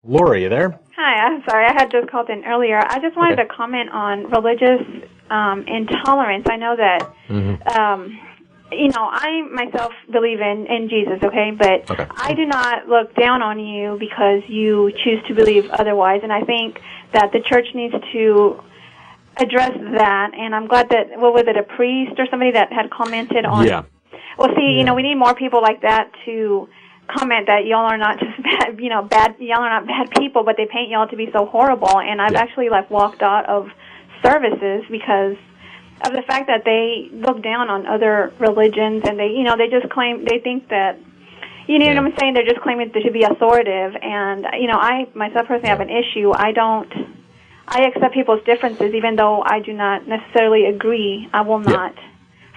Lori, you there? Hi, I'm sorry. I had just called in earlier. I just wanted to comment on religious intolerance. I know that, I myself believe in Jesus, but I do not look down on you because you choose to believe otherwise, and I think that the church needs to address that, and I'm glad that, a priest or somebody that had commented on... Yeah. Well, see, we need more people like that to comment that y'all are not just bad, y'all are not bad people, but they paint y'all to be so horrible. And I've actually walked out of services because of the fact that they look down on other religions, and they just claim, they think that, what I'm saying, they're just claiming to be authoritative. And, I myself personally have an issue. I accept people's differences, even though I do not necessarily agree. I will not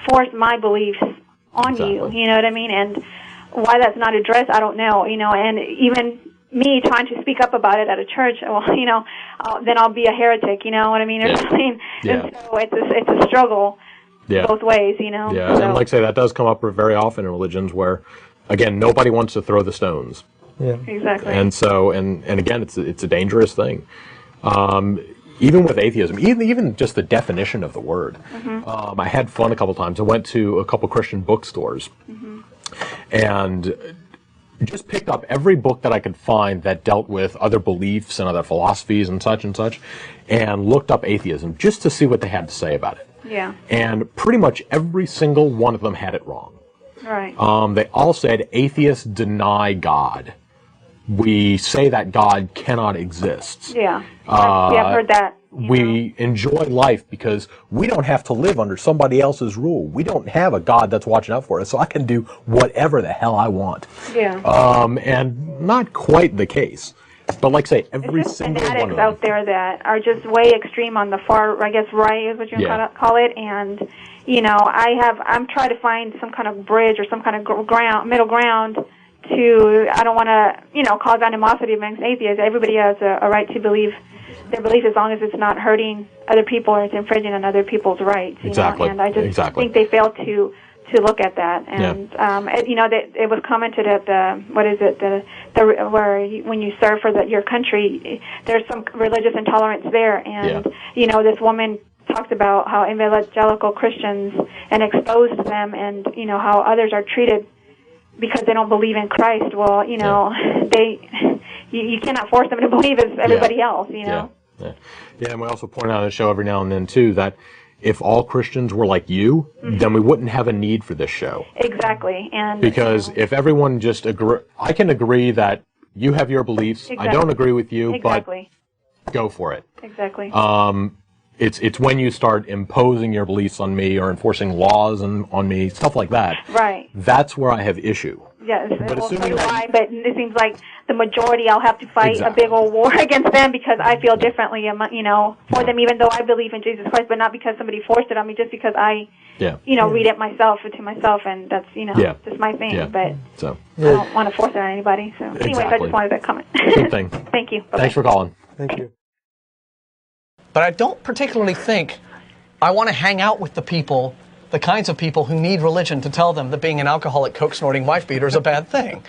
force my beliefs on you, you know what I mean? And why that's not addressed, I don't know, and even me trying to speak up about it at a church, well, then I'll be a heretic, you know what I mean, or something. And so it's a struggle both ways, Yeah, so. And like I say, that does come up very often in religions where, again, nobody wants to throw the stones. Yeah, exactly. And so, and again, it's a dangerous thing. Even with atheism, even just the definition of the word. I had fun a couple times. I went to a couple Christian bookstores and just picked up every book that I could find that dealt with other beliefs and other philosophies and such, and looked up atheism just to see what they had to say about it. Yeah. And pretty much every single one of them had it wrong. Right. They all said atheists deny God. We say that God cannot exist. Yeah. I've heard that. We enjoy life because we don't have to live under somebody else's rule. We don't have a God that's watching out for us, so I can do whatever the hell I want. Yeah. And not quite the case. But like I say, every single one of them. Out there that are just way extreme on the far, I guess, right is what you call it. And, I'm trying to find some kind of bridge or some kind of middle ground to, I don't want to, cause animosity amongst atheists. Everybody has a right to believe their belief as long as it's not hurting other people or it's infringing on other people's rights. Exactly. And I just think they fail to look at that. And, it was commented at when you serve for your country, there's some religious intolerance there. And, this woman talked about how evangelical Christians and exposed them and, how others are treated because they don't believe in Christ. Well, you cannot force them to believe as everybody else, Yeah, and we also point out on the show every now and then, too, that if all Christians were like you, then we wouldn't have a need for this show. Exactly. And because if everyone just I can agree that you have your beliefs, I don't agree with you, but go for it. Exactly. It's when you start imposing your beliefs on me or enforcing laws on me, stuff like that. Right. That's where I have issue. Yes, but it seems like the majority, I'll have to fight a big old war against them because I feel differently, for them, even though I believe in Jesus Christ, but not because somebody forced it on me, just because I, read it myself to myself, and that's, just my thing. Yeah. But I don't want to force it on anybody. So anyway, I just wanted to comment. Good thing. Thank you. Bye-bye. Thanks for calling. Thank you. But I don't particularly think I want to hang out with the kinds of people who need religion to tell them that being an alcoholic, coke-snorting wife beater is a bad thing.